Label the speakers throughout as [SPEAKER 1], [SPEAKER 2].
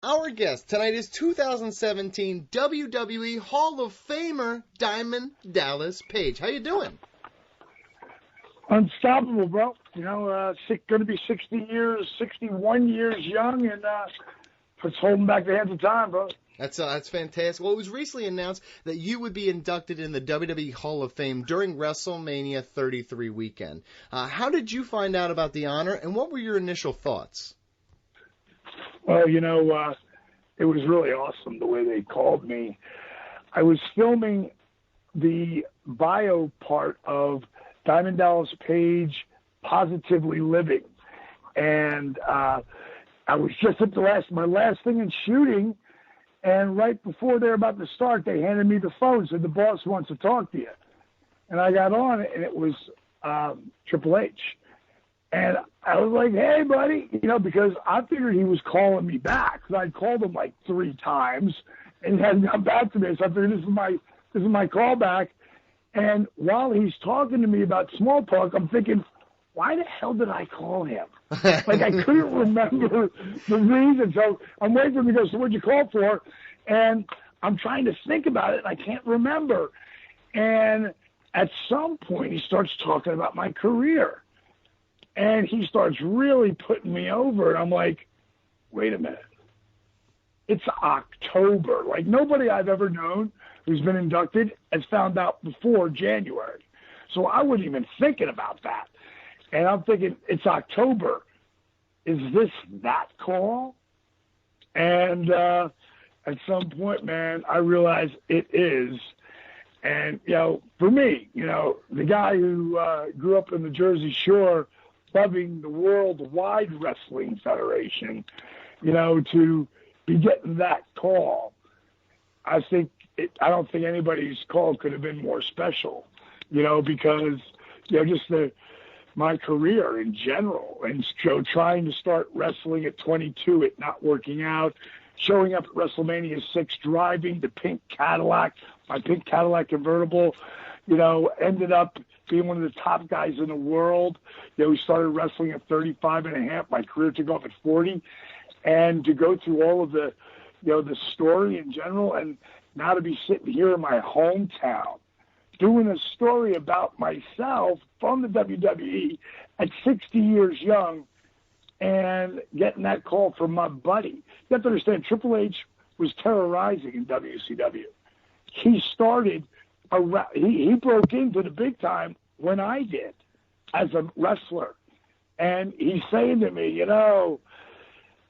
[SPEAKER 1] Our guest tonight is 2017 WWE Hall of Famer Diamond Dallas Page. How you doing?
[SPEAKER 2] Unstoppable, bro. You know, going to be 61 years young, and it's holding back the hands of time, bro.
[SPEAKER 1] That's fantastic. Well, it was recently announced that you would be inducted in the WWE Hall of Fame during WrestleMania 33 weekend. How did you find out about the honor, and what were your initial thoughts?
[SPEAKER 2] Well, you know, it was really awesome the way they called me. I was filming the bio part of Diamond Dallas Page Positively Living, and I was just at my last thing in shooting, and right before they're about to start, they handed me the phone, said the boss wants to talk to you. And I got on it, and it was Triple H. And I was like, hey, buddy, you know, because I figured he was calling me back. So I'd called him like 3 times, and he hadn't come back to me. So I figured this is my call back. And while he's talking to me about small talk, I'm thinking, why the hell did I call him? Like, I couldn't remember the reason. So I'm waiting for him to go, so what'd you call for? And I'm trying to think about it, and I can't remember. And at some point, he starts talking about my career. And he starts really putting me over. And I'm like, wait a minute. It's October. Like, nobody I've ever known who's been inducted has found out before January. So I wasn't even thinking about that. And I'm thinking, it's October. Is this that call? And at some point, man, I realized it is. And, you know, for me, you know, the guy who grew up in the Jersey Shore, loving the Worldwide Wrestling Federation, you know, to be getting that call, I don't think anybody's call could have been more special, you know, because, you know, just my career in general, and so trying to start wrestling at 22, it not working out, showing up at WrestleMania 6, driving the pink Cadillac, my pink Cadillac convertible, you know, ended up being one of the top guys in the world. You know, we started wrestling at 35 and a half. My career took off at 40. And to go through all of the, you know, the story in general, and now to be sitting here in my hometown doing a story about myself from the WWE at 60 years young and getting that call from my buddy. You have to understand, Triple H was terrorizing in WCW. He started he broke into the big time when I did as a wrestler. And he's saying to me, you know,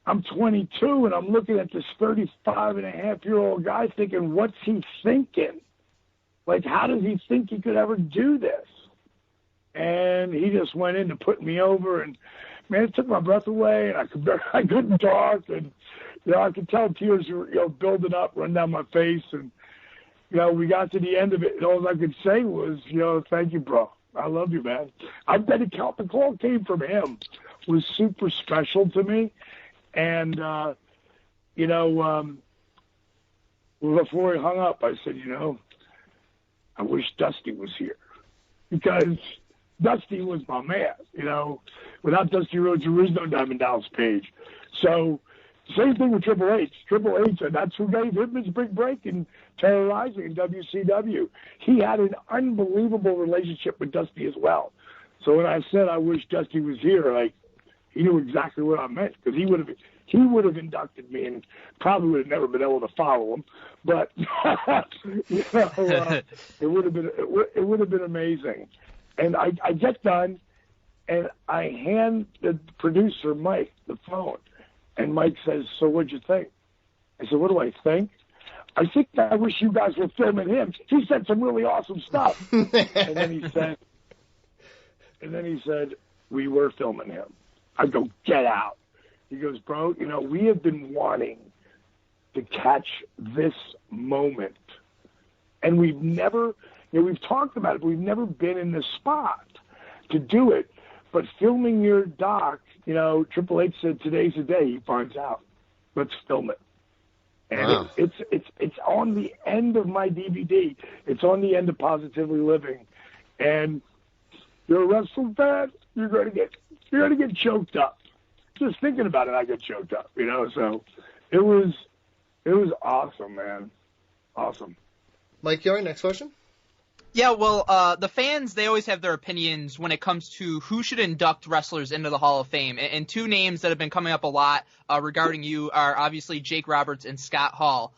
[SPEAKER 2] I'm 22 and I'm looking at this 35-and-a-half-year-old guy thinking, what's he thinking? Like, how does he think he could ever do this? And he just went into putting me over, and, man, it took my breath away, and I couldn't talk. And, you know, I could tell tears were, you know, building up, running down my face. And, you know, we got to the end of it, and all I could say was, you know, thank you, bro. I love you, man. I bet the call came from him. It was super special to me. And, you know, before he hung up, I said, you know, I wish Dusty was here. Because Dusty was my man, you know. Without Dusty Rhodes, there is no Diamond Dallas Page. So, same thing with Triple H. Triple H, and that's who gave him his big break in terrorizing in WCW. He had an unbelievable relationship with Dusty as well. So when I said I wish Dusty was here, like, he knew exactly what I meant, because he would have inducted me and probably would have never been able to follow him. But you know, it would have been amazing. And I get done, and I hand the producer Mike the phone. And Mike says, so what'd you think? I said, what do I think? I think I wish you guys were filming him. He said some really awesome stuff. And then he said, we were filming him. I go, get out. He goes, bro, you know, we have been wanting to catch this moment. And we've never, you know, we've talked about it, but we've never been in this spot to do it. But filming your doc, you know, Triple H said today's the day he finds out. Let's film it. And
[SPEAKER 1] wow.
[SPEAKER 2] It's on the end of my DVD. It's on the end of Positively Living. And you're a wrestling fan, you're gonna get choked up. Just thinking about it, I get choked up, you know. So it was awesome, man. Awesome.
[SPEAKER 1] Mike Yard, next question.
[SPEAKER 3] Yeah, well, the fans, they always have their opinions when it comes to who should induct wrestlers into the Hall of Fame. And two names that have been coming up a lot regarding you are obviously Jake Roberts and Scott Hall.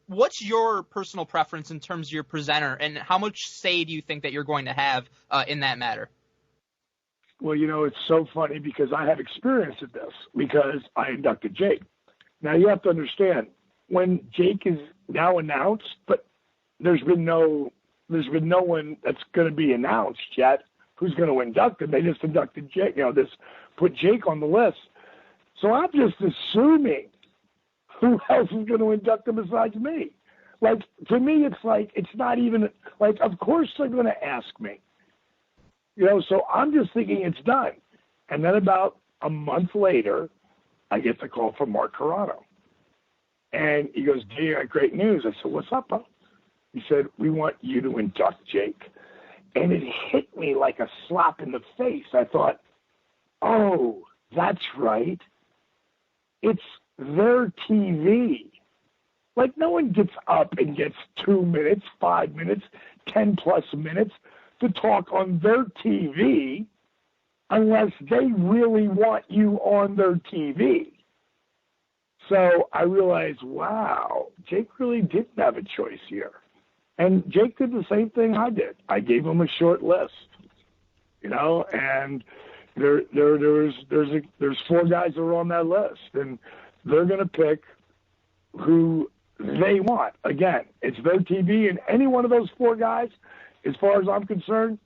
[SPEAKER 3] What's your personal preference in terms of your presenter, and how much say do you think that you're going to have in that matter?
[SPEAKER 2] Well, it's so funny because I have experience at this because I inducted Jake. Now, you have to understand, when Jake is now announced, but there's been no one that's going to be announced yet who's going to induct him. They just inducted Jake, put Jake on the list. So I'm just assuming who else is going to induct him besides me. Like, to me, it's not even, of course they're going to ask me. So I'm just thinking it's done. And then about a month later, I get the call from Mark Carrano. And he goes, "Jay, I got great news." I said, "What's up, bro?" He said, "We want you to induct Jake." And it hit me like a slap in the face. I thought, oh, that's right. It's their TV. Like, no one gets up and gets 2 minutes, 5 minutes, 10 plus minutes to talk on their TV unless they really want you on their TV. So I realized, wow, Jake really didn't have a choice here. And Jake did the same thing I did. I gave him a short list, and there's 4 guys that are on that list, and they're going to pick who they want. Again, it's their TV, and any one of those 4 guys, as far as I'm concerned,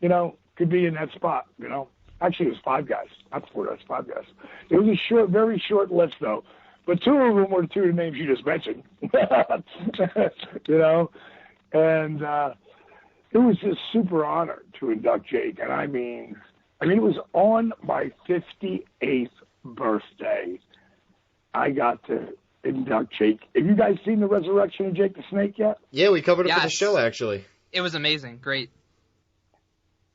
[SPEAKER 2] could be in that spot. Actually, it was 5 guys, not 4 guys, 5 guys. It was a very short list, though. But 2 of them were the 2 names you just mentioned, and it was just super honored to induct Jake. And I mean, it was on my 58th birthday. I got to induct Jake. Have you guys seen the resurrection of Jake the Snake yet?
[SPEAKER 1] Yeah, we covered it for the show, actually.
[SPEAKER 3] It was amazing. Great.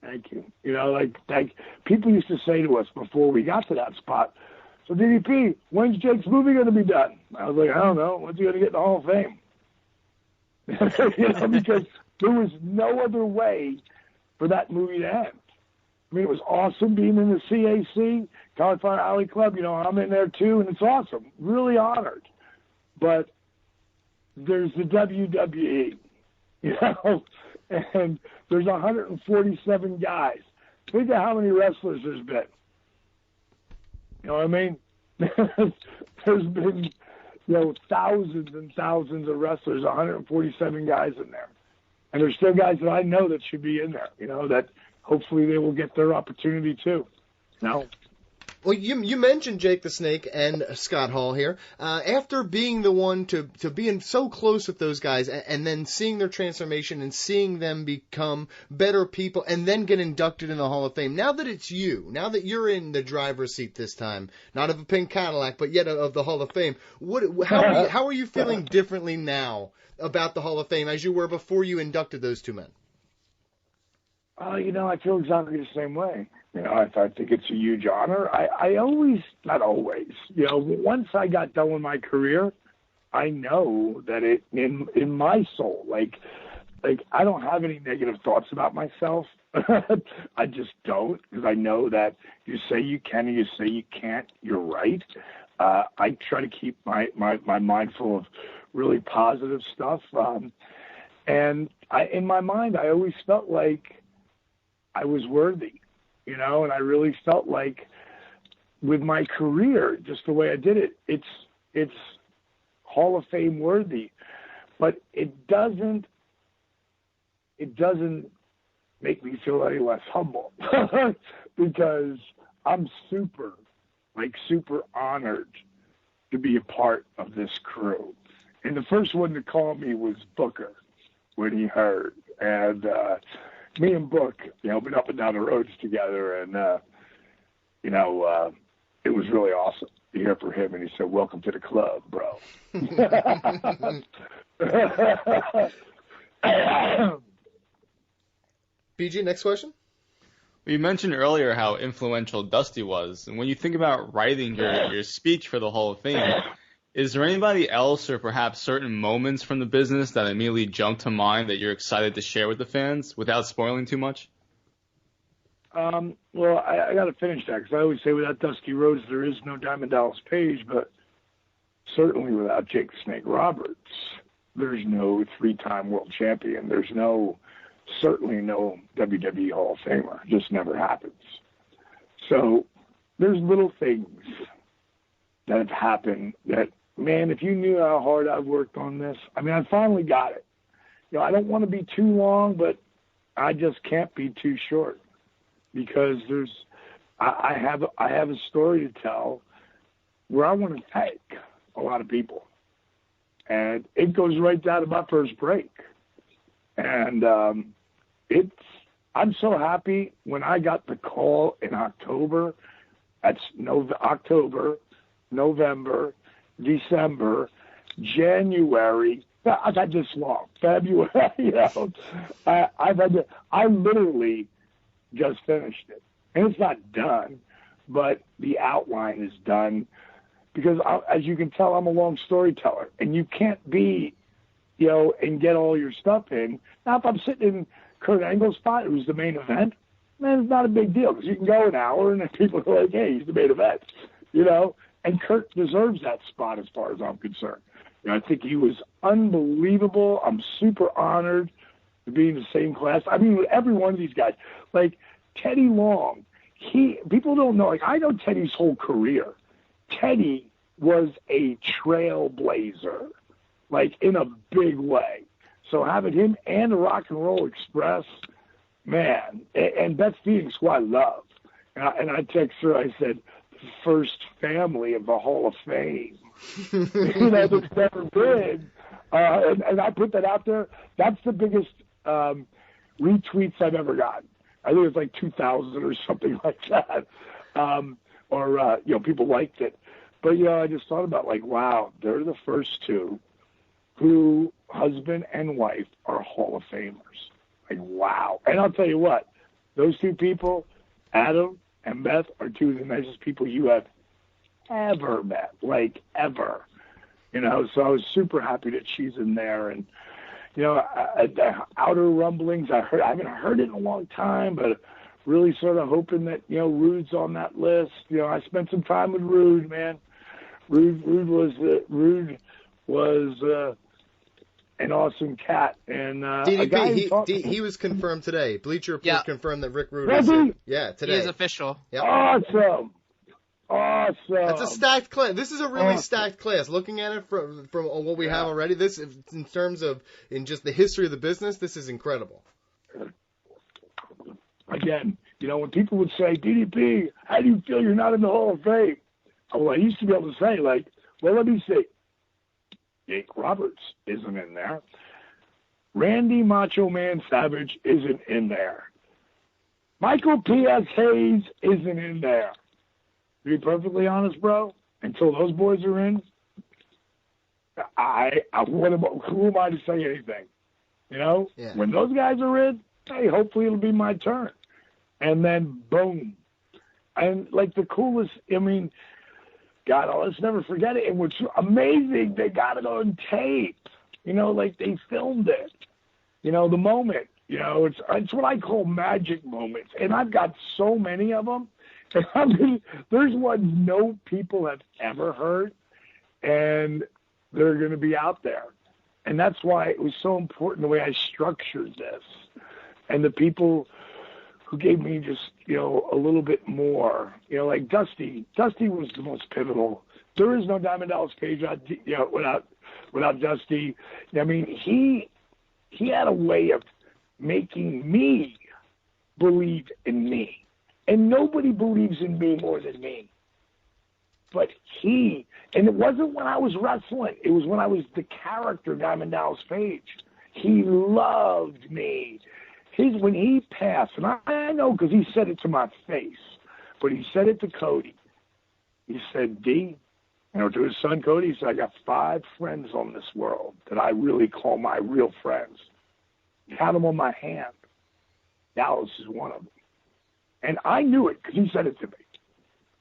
[SPEAKER 2] Thank you. Like people used to say to us before we got to that spot, "So DDP, when's Jake's movie going to be done?" I was like, "I don't know. When's he going to get in the Hall of Fame?" Because there was no other way for that movie to end. I mean, it was awesome being in the CAC, California Alley Club. I'm in there too, and it's awesome. Really honored. But there's the WWE, and there's 147 guys. Think of how many wrestlers there's been. You know what I mean? There's been, thousands and thousands of wrestlers, 147 guys in there. And there's still guys that I know that should be in there, that hopefully they will get their opportunity too.
[SPEAKER 1] Well, you mentioned Jake the Snake and Scott Hall here. After being the one to being so close with those guys and then seeing their transformation and seeing them become better people and then get inducted in the Hall of Fame, now that it's you, now that you're in the driver's seat this time, not of a pink Cadillac, but yet of the Hall of Fame, how are you feeling differently now about the Hall of Fame as you were before you inducted those 2 men?
[SPEAKER 2] I feel exactly the same way. I think it's a huge honor. I always, not always, once I got done with my career, I know that it, in my soul, like I don't have any negative thoughts about myself. I just don't, because I know that you say you can and you say you can't, you're right. I try to keep my mind full of really positive stuff. And in my mind, I always felt like I was worthy, and I really felt like with my career, just the way I did it, it's Hall of Fame worthy, but it doesn't make me feel any less humble because I'm super honored to be a part of this crew. And the first one to call me was Booker when he heard, and me and Book, been up and down the roads together, and it was really awesome to hear from him. And he said, "Welcome to the club, bro."
[SPEAKER 1] BG, next question.
[SPEAKER 4] You mentioned earlier how influential Dusty was, and when you think about writing your speech for the Hall of Fame, Is there anybody else or perhaps certain moments from the business that immediately jump to mind that you're excited to share with the fans without spoiling too much?
[SPEAKER 2] Well, I got to finish that because I always say without Dusty Rhodes, there is no Diamond Dallas Page, but certainly without Jake the Snake Roberts, there's no three-time world champion. There's certainly no WWE Hall of Famer. It just never happens. So there's little things that have happened that, man, if you knew how hard I've worked on this, I mean, I finally got it. I don't want to be too long, but I just can't be too short because I have a story to tell where I want to thank a lot of people. And it goes right down to my first break. And I'm so happy when I got the call in October. That's October, November, December, January. I've had this long. February, I literally just finished it. And it's not done, but the outline is done because, as you can tell, I'm a long storyteller. And you can't be, and get all your stuff in. Now, if I'm sitting in Kurt Angle's spot, it was the main event, man, it's not a big deal because you can go an hour and then people are like, hey, he's the main event, And Kurt deserves that spot as far as I'm concerned. I think he was unbelievable. I'm super honored to be in the same class. I mean, with every one of these guys, like Teddy Long, people don't know, I know Teddy's whole career. Teddy was a trailblazer, in a big way. So having him and the Rock and Roll Express, man, and Beth Phoenix, who I love. And I text her, I said, first family of the Hall of Fame. That's never been. And I put that out there. That's the biggest retweets I've ever gotten. I think it was 2,000 or something like that. People liked it. But, I just thought about, wow, they're the first two who, husband and wife, are Hall of Famers. Wow. And I'll tell you what, those two people, Adam and Beth, are two of the nicest people you have ever met, ever. So I was super happy that she's in there. And, the outer rumblings, I haven't heard it in a long time, but really sort of hoping that, Rude's on that list. I spent some time with Rude, man. Rude was an awesome cat. And
[SPEAKER 1] DDP, he was confirmed today. Bleacher Report confirmed that Rick Rude
[SPEAKER 2] was
[SPEAKER 1] here. Yeah, today.
[SPEAKER 3] He is official.
[SPEAKER 1] Yep.
[SPEAKER 2] Awesome.
[SPEAKER 1] That's a stacked class. This is a really stacked class. Looking at it from what we have already, this, in terms of in just the history of the business, this is incredible.
[SPEAKER 2] Again, when people would say, DDP, how do you feel you're not in the Hall of Fame? Well, I used to be able to say, well, let me see. Jake Roberts isn't in there. Randy Macho Man Savage isn't in there. Michael P.S. Hayes isn't in there. To be perfectly honest, bro, until those boys are in, who am I to say anything?
[SPEAKER 1] Yeah.
[SPEAKER 2] When those guys are in, hey, hopefully it'll be my turn. And then, boom. And, the coolest, God, let's never forget it. And what's amazing, they got it on tape. They filmed it. The moment. It's what I call magic moments. And I've got so many of them. There's ones no people have ever heard, and they're going to be out there. And that's why it was so important the way I structured this. And the people who gave me just, a little bit more, like Dusty. Dusty was the most pivotal. There is no Diamond Dallas Page without Dusty. He had a way of making me believe in me. And nobody believes in me more than me. But and it wasn't when I was wrestling. It was when I was the character Diamond Dallas Page. He loved me. When he passed, and I know because he said it to my face, but he said it to Cody. He said, D, to his son Cody, he said, I got 5 friends on this world that I really call my real friends. Count them on my hand. Dallas is one of them. And I knew it because he said it to me.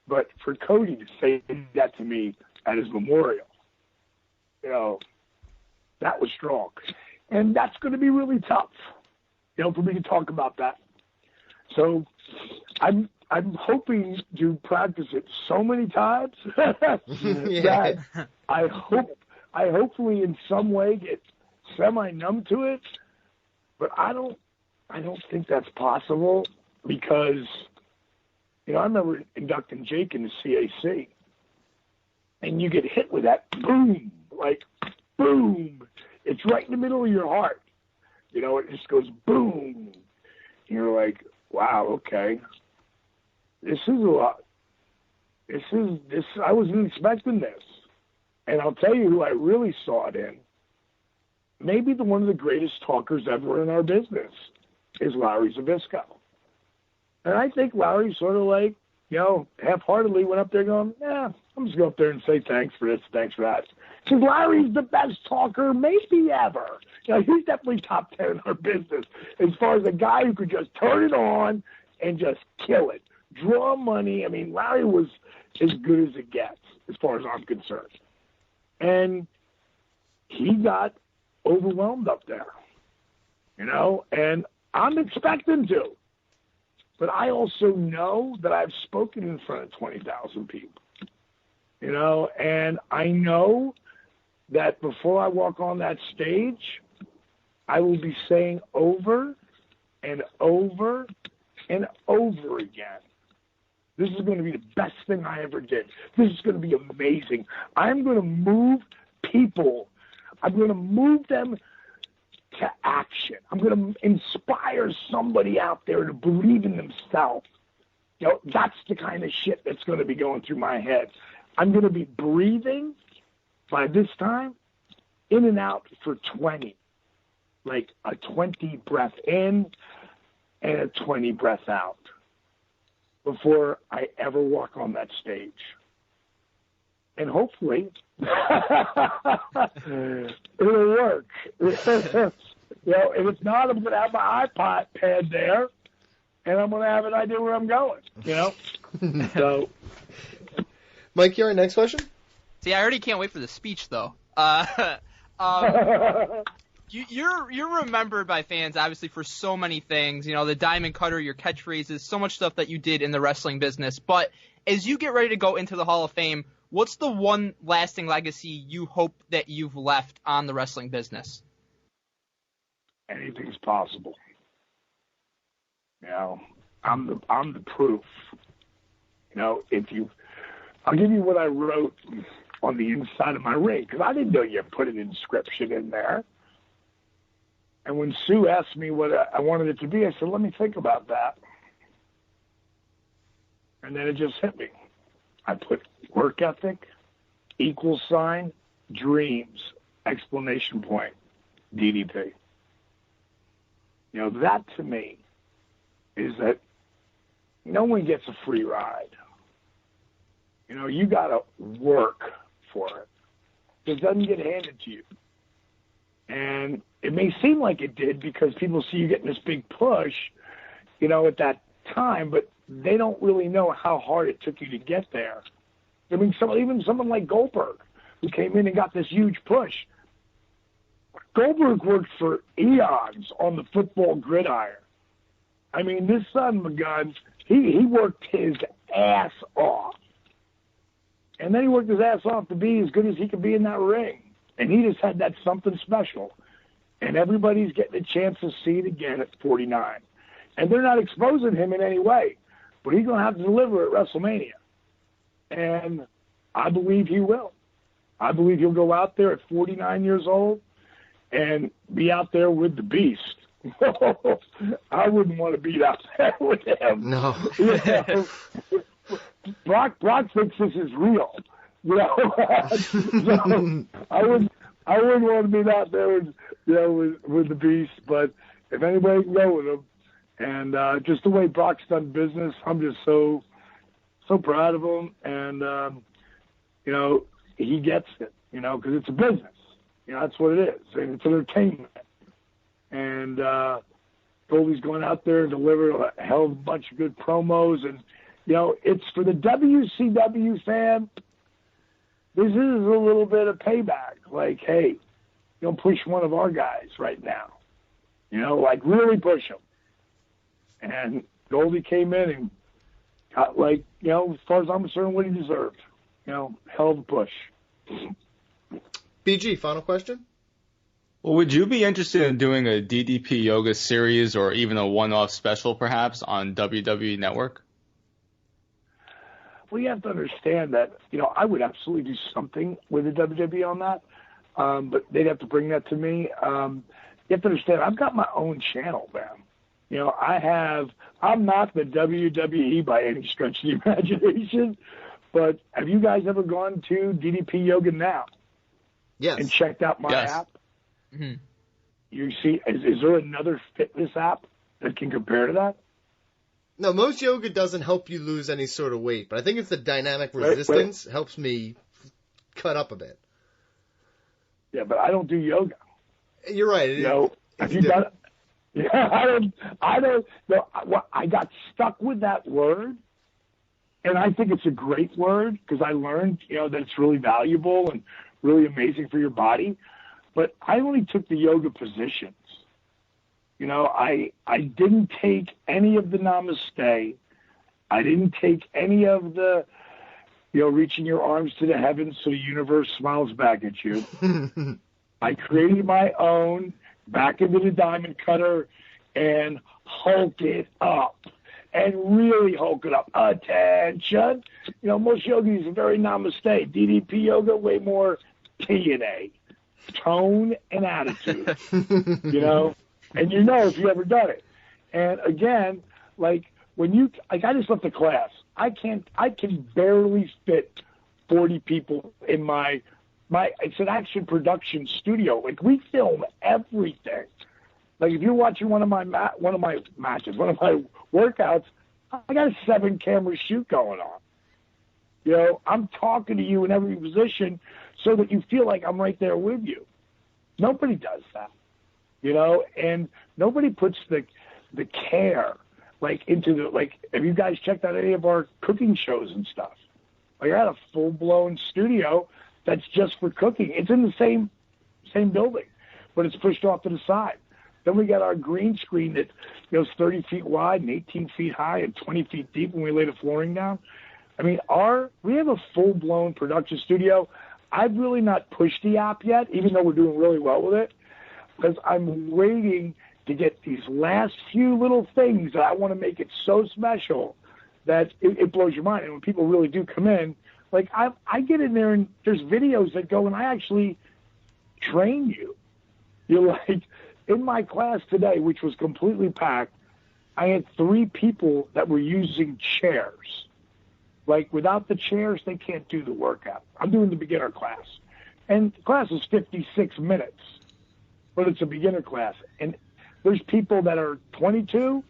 [SPEAKER 2] But for Cody to say that to me at his memorial, that was strong. And that's going to be really tough, for me to talk about that. So I'm hoping to practice it so many times that I hopefully in some way get semi-numb to it. But I don't think that's possible because, I remember inducting Jake in the CAC, and you get hit with that boom, like boom. It's right in the middle of your heart. It just goes boom. You're like, wow, okay. This is a lot. I wasn't expecting this. And I'll tell you who I really saw it in. Maybe one of the greatest talkers ever in our business is Larry Zbyszko. And I think Larry sort of like, half-heartedly went up there going, I'm just going to go up there and say thanks for this, thanks for that. Because Larry's the best talker maybe ever. He's definitely top 10 in our business as far as a guy who could just turn it on and just kill it. Draw money. I mean, Larry was as good as it gets as far as I'm concerned. And he got overwhelmed up there, and I'm expecting to. But I also know that I've spoken in front of 20,000 people, and I know that before I walk on that stage, I will be saying over and over and over again, this is going to be the best thing I ever did. This is going to be amazing. I'm going to move people. I'm going to move them to action. I'm going to inspire somebody out there to believe in themselves. That's the kind of shit that's going to be going through my head. I'm going to be breathing by this time in and out for 20, like a 20 breath in and a 20 breath out before I ever walk on that stage. And hopefully it'll work. And if not, I'm going to have my iPod pad there, and I'm going to have an idea where I'm going. So,
[SPEAKER 1] Mike, your next question.
[SPEAKER 3] See, I already can't wait for the speech, though. You're remembered by fans, obviously, for so many things. The diamond cutter, your catchphrases, so much stuff that you did in the wrestling business. But as you get ready to go into the Hall of Fame, what's the one lasting legacy you hope that you've left on the wrestling business?
[SPEAKER 2] Anything's possible. I'm the proof. I'll give you what I wrote on the inside of my ring, because I didn't know you put an inscription in there. And when Sue asked me what I wanted it to be, I said, let me think about that. And then it just hit me. I put work ethic, =, dreams, exclamation point, DDP. That to me is that no one gets a free ride. You got to work for it. It doesn't get handed to you. And it may seem like it did because people see you getting this big push, at that time, but they don't really know how hard it took you to get there. I mean, even someone like Goldberg, who came in and got this huge push. Goldberg worked for eons on the football gridiron. I mean, this son of a gun, he worked his ass off. And then he worked his ass off to be as good as he could be in that ring. And he just had that something special. And everybody's getting a chance to see it again at 49. And they're not exposing him in any way. But he's going to have to deliver at WrestleMania. And I believe he will. I believe he'll go out there at 49 years old and be out there with the beast. I wouldn't want to be out there with him.
[SPEAKER 1] No.
[SPEAKER 2] Brock thinks this is real. So I wouldn't want to be out there with the beast. But if anybody can go with him, and just the way Brock's done business, I'm just so proud of him. And he gets it. Because it's a business. That's what it is. And it's entertainment. And Goldie's going out there and deliver a hell of a bunch of good promos. And, it's for the WCW fan. this is a little bit of payback. Like, hey, don't push one of our guys right now. Like really push him. And Goldie came in and got as far as I'm concerned, what he deserved. Hell of a push.
[SPEAKER 1] BG, final question?
[SPEAKER 4] Well, would you be interested in doing a DDP Yoga series or even a one-off special, perhaps, on WWE Network?
[SPEAKER 2] Well, you have to understand that, I would absolutely do something with the WWE on that, but they'd have to bring that to me. You have to understand, I've got my own channel, man. I'm not the WWE by any stretch of the imagination, but have you guys ever gone to DDP Yoga now?
[SPEAKER 1] Yes.
[SPEAKER 2] And checked out my app?
[SPEAKER 3] Mm-hmm.
[SPEAKER 2] You see, is there another fitness app that can compare to that?
[SPEAKER 1] No, most yoga doesn't help you lose any sort of weight, but I think it's the dynamic resistance helps me cut up a bit.
[SPEAKER 2] Yeah, but I don't do yoga.
[SPEAKER 1] You're right.
[SPEAKER 2] Have you done it? Yeah, I don't know. I got stuck with that word, and I think it's a great word because I learned, that it's really valuable and really amazing for your body. But I only took the yoga positions. I didn't take any of the namaste. I didn't take any of the, reaching your arms to the heavens so the universe smiles back at you. I created my own, back into the diamond cutter, and hulk it up. And really hulk it up. Attention. Most yogis are very namaste. DDP yoga, way more TNA. Tone and attitude. And if you ever done it. And again, like when I just left the class. I can barely fit 40 people in my it's an action production studio. Like we film everything. Like if you're watching one of my workouts, I got a 7-camera shoot going on. I'm talking to you in every position so that you feel like I'm right there with you. Nobody does that, and nobody puts the care into have you guys checked out any of our cooking shows and stuff? I had a full-blown studio that's just for cooking. It's in the same building, but it's pushed off to the side. Then we got our green screen that goes 30 feet wide and 18 feet high and 20 feet deep when we lay the flooring down. I mean, we have a full-blown production studio. I've really not pushed the app yet, even though we're doing really well with it, because I'm waiting to get these last few little things that I want to make it so special that it blows your mind. And when people really do come in, I get in there and there's videos that go and I actually train you. You're like, in my class today, which was completely packed, I had 3 people that were using chairs. Without the chairs, they can't do the workout. I'm doing the beginner class. And the class is 56 minutes, but it's a beginner class. And there's people that are 22,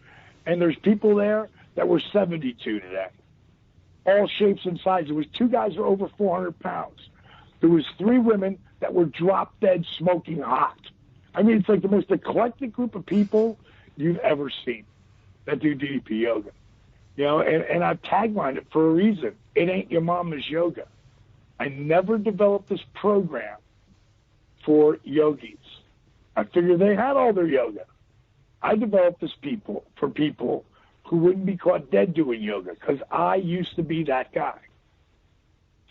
[SPEAKER 2] and there's people there that were 72 today. All shapes and sizes. There was 2 guys that were over 400 pounds. There was 3 women that were drop dead smoking hot. I mean, it's like the most eclectic group of people you've ever seen that do DDP yoga. And I've taglined it for a reason. It ain't your mama's yoga. I never developed this program for yogis. I figured they had all their yoga. I developed this for people who wouldn't be caught dead doing yoga because I used to be that guy.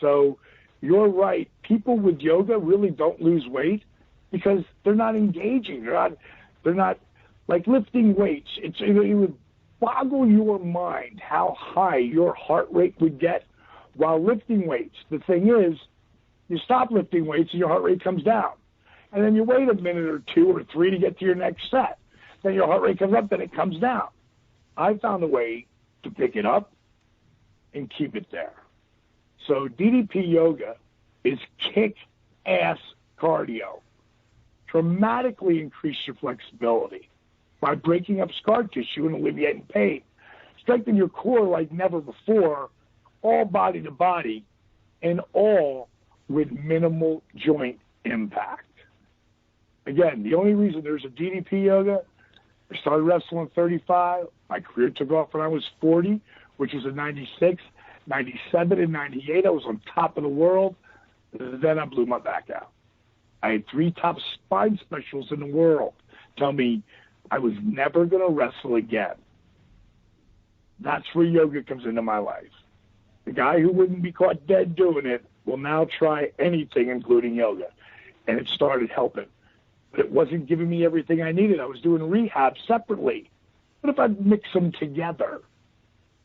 [SPEAKER 2] So you're right. People with yoga really don't lose weight because they're not engaging. They're not like lifting weights. It would boggle your mind how high your heart rate would get while lifting weights. The thing is, you stop lifting weights and your heart rate comes down. And then you wait a minute or 2 or 3 to get to your next set. Then your heart rate comes up, then it comes down. I found a way to pick it up and keep it there. So DDP Yoga is kick-ass cardio. Dramatically increase your flexibility by breaking up scar tissue and alleviating pain. Strengthen your core like never before, all body to body, and all with minimal joint impact. Again, the only reason there's a DDP Yoga, I started wrestling at 35. My career took off when I was 40, which was in 96, 97, and 98. I was on top of the world. Then I blew my back out. I had 3 top spine specialists in the world tell me I was never going to wrestle again. That's where yoga comes into my life. The guy who wouldn't be caught dead doing it will now try anything, including yoga. And it started helping. But it wasn't giving me everything I needed. I was doing rehab separately. What if I mix them together?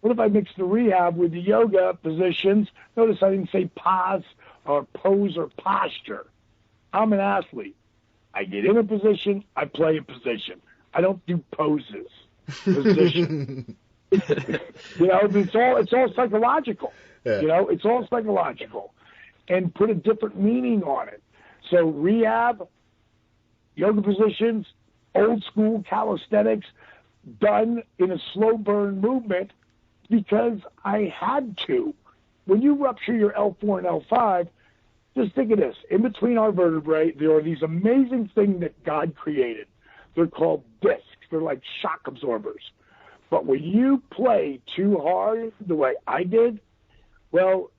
[SPEAKER 2] What if I mix the rehab with the yoga positions? Notice I didn't say pose or posture. I'm an athlete. I get in a position, I play a position. I don't do poses. Position. It's all psychological. Yeah. It's all psychological. And put a different meaning on it. So rehab, yoga positions, old school calisthenics, done in a slow burn movement because I had to. When you rupture your L4 and L5, just think of this. In between our vertebrae, there are these amazing things that God created. They're called discs. They're like shock absorbers. But when you play too hard the way I did, well,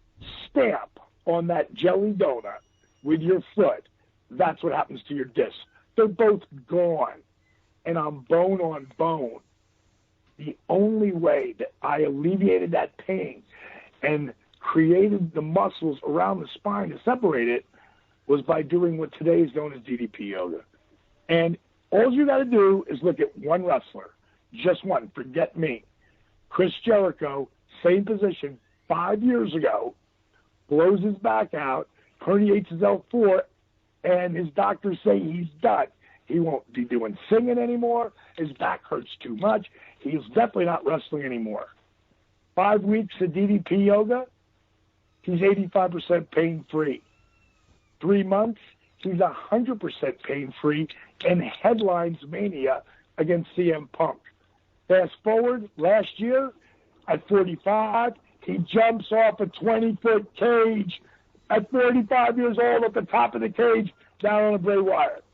[SPEAKER 2] stamp on that jelly donut with your foot. That's what happens to your discs. They're both gone. And I'm bone on bone. The only way that I alleviated that pain and created the muscles around the spine to separate it was by doing what today is known as DDP Yoga. And all you got to do is look at one wrestler, just one, forget me. Chris Jericho, same position 5 years ago, blows his back out, herniates his L4, and his doctors say he's done. He won't be doing singing anymore. His back hurts too much. He's definitely not wrestling anymore. 5 weeks of DDP Yoga, he's 85% pain-free. 3 months, he's 100% pain-free and headlines Mania against CM Punk. Fast forward, last year, at 45, he jumps off a 20-foot cage at 35 years old at the top of the cage down on a Bray Wyatt.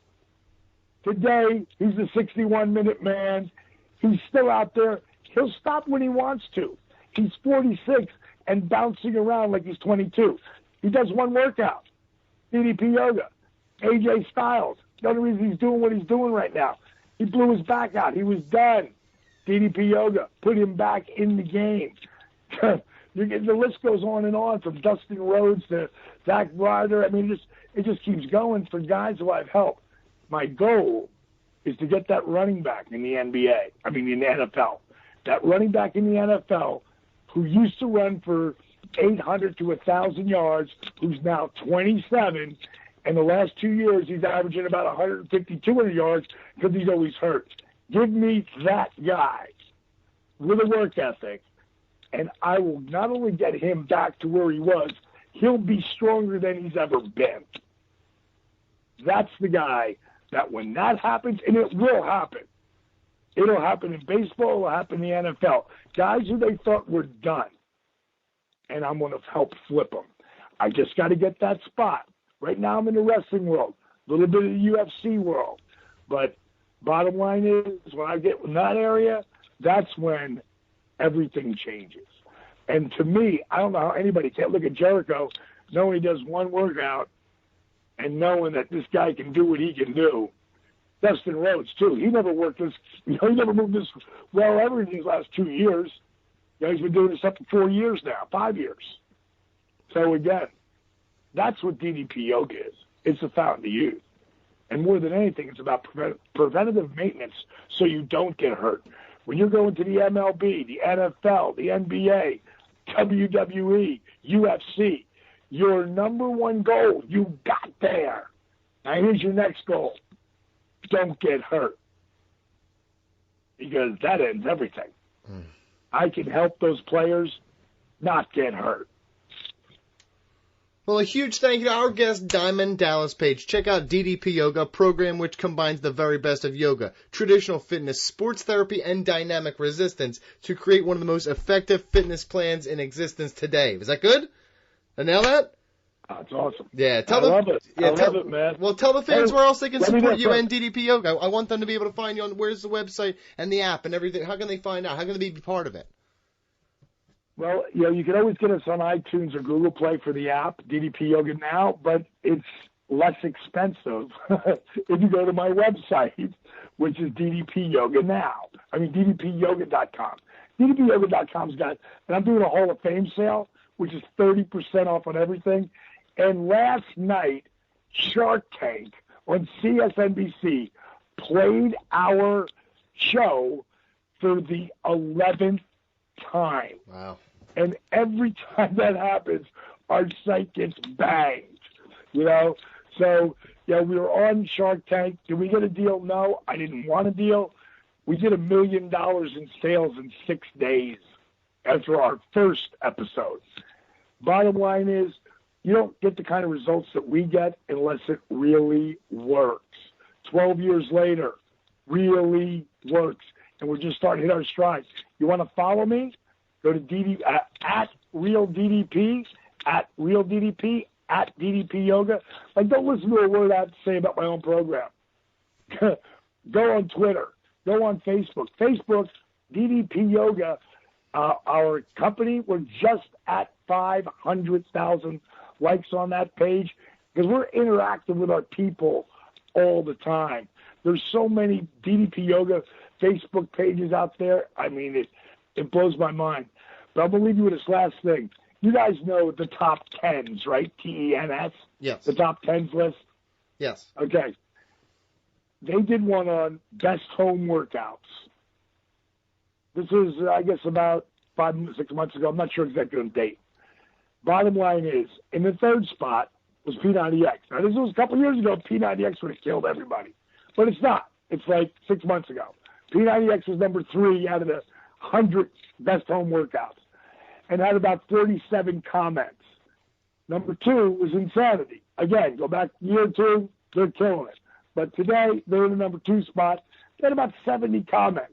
[SPEAKER 2] Today, he's a 61-minute man. He's still out there. He'll stop when he wants to. He's 46 and bouncing around like he's 22. He does one workout, DDP Yoga. AJ Styles, the only reason he's doing what he's doing right now. He blew his back out. He was done. DDP Yoga put him back in the game. The list goes on and on, from Dustin Rhodes to Zack Ryder. I mean, it just keeps going for guys who I've helped. My goal is to get that running back in the in the NFL. That running back in the NFL who used to run for 800 to 1,000 yards, who's now 27, and the last 2 years he's averaging about 150, 200 yards because he's always hurt. Give me that guy with a work ethic, and I will not only get him back to where he was, he'll be stronger than he's ever been. That's the guy that when that happens, and it will happen, it'll happen in baseball, it'll happen in the NFL. Guys who they thought were done, and I'm going to help flip them. I just got to get that spot. Right now I'm in the wrestling world, a little bit of the UFC world, but bottom line is when I get in that area, that's when everything changes. And to me, I don't know how anybody can't look at Jericho, knowing he does one workout, and knowing that this guy can do what he can do. Dustin Rhodes, too. He never worked this, he never moved this well ever in these last 2 years. He's been doing this up to 4 years now, 5 years. So again, that's what DDP Yoga is. It's a fountain of youth. And more than anything, it's about preventative maintenance so you don't get hurt. When you're going to the MLB, the NFL, the NBA, WWE, UFC, your number one goal, you got there. Now here's your next goal. Don't get hurt. Because that ends everything. I can help those players not get hurt.
[SPEAKER 1] Well, a huge thank you to our guest, Diamond Dallas Page. Check out DDP Yoga, a program which combines the very best of yoga, traditional fitness, sports therapy, and dynamic resistance to create one of the most effective fitness plans in existence today. Was that good? I nail that?
[SPEAKER 2] That's awesome.
[SPEAKER 1] Yeah,
[SPEAKER 2] I love it. I love it, man.
[SPEAKER 1] Well, tell the fans where else they can support you and DDP Yoga. I want them to be able to find you on where's the website and the app and everything. How can they find out? How can they be part of it?
[SPEAKER 2] Well, you can always get us on iTunes or Google Play for the app, DDP Yoga Now, but it's less expensive if you go to my website, which is DDP Yoga Now. I mean, DDPYoga.com. DDPYoga.com's got, and I'm doing a Hall of Fame sale, which is 30% off on everything. And last night, Shark Tank on CSNBC played our show for the 11th time.
[SPEAKER 1] Wow.
[SPEAKER 2] And every time that happens, our site gets banged, So, we were on Shark Tank. Did we get a deal? No, I didn't want a deal. We did $1 million in sales in 6 days after our first episode. Bottom line is, you don't get the kind of results that we get unless it really works. 12 years later, really works. And we're just starting to hit our stride. You want to follow me? Go to at Real DDP, at Real DDP, at DDP Yoga. Like, don't listen to a word I have to say about my own program. Go on Twitter. Go on Facebook. Facebook, DDP Yoga, our company. We're just at 500,000 likes on that page because we're interacting with our people all the time. There's so many DDP Yoga Facebook pages out there. I mean, it blows my mind. But I'm going to leave you with this last thing. You guys know the top 10s, right? TENS?
[SPEAKER 1] Yes.
[SPEAKER 2] The top 10s list?
[SPEAKER 1] Yes.
[SPEAKER 2] Okay. They did one on best home workouts. This was, I guess, about 5-6 months ago. I'm not sure exactly on date. Bottom line is, in the third spot was P90X. Now, this was a couple years ago. P90X would have killed everybody. But it's not. It's like 6 months ago. P90X was number 3 out of the 100 best home workouts and had about 37 comments. Number 2 was Insanity. Again, go back a year or two, they're killing it. But today, they're in the number 2 spot. They had about 70 comments.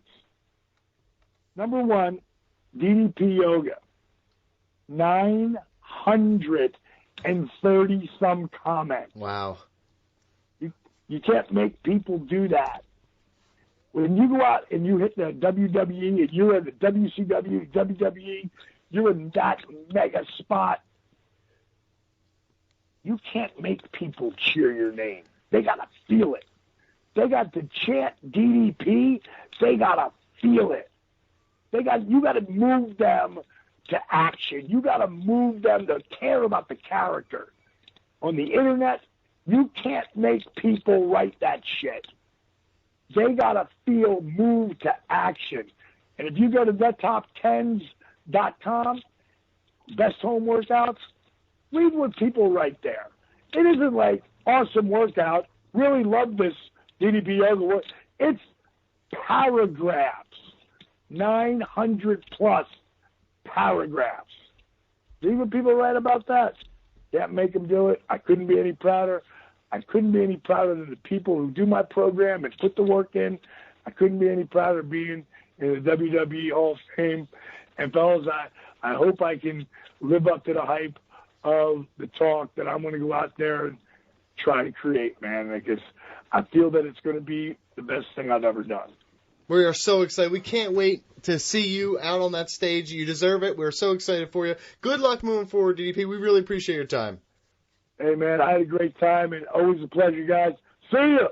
[SPEAKER 2] Number 1, DDP Yoga. 930-some comments.
[SPEAKER 1] Wow.
[SPEAKER 2] You can't make people do that. When you go out and you hit the WWE and you're in the WCW, WWE, you're in that mega spot, you can't make people cheer your name. They got to feel it. They got to chant DDP. They got to feel it. You got to move them to action. You got to move them to care about the character. On the internet, you can't make people write that shit. They got to feel moved to action. And if you go to thetop10s.com, best home workouts, read what people write there. It isn't like awesome workout, really love this DDP Yoga work. It's paragraphs, 900 plus paragraphs. See what people write about that? Can't make them do it. I couldn't be any prouder. I couldn't be any prouder than the people who do my program and put the work in. I couldn't be any prouder being in the WWE Hall of Fame. And fellas, I hope I can live up to the hype of the talk that I'm going to go out there and try to create, man, because I feel that it's going to be the best thing I've ever done.
[SPEAKER 1] We are so excited. We can't wait to see you out on that stage. You deserve it. We're so excited for you. Good luck moving forward, DDP. We really appreciate your time.
[SPEAKER 2] Hey, man, I had a great time, and always a pleasure, guys. See ya!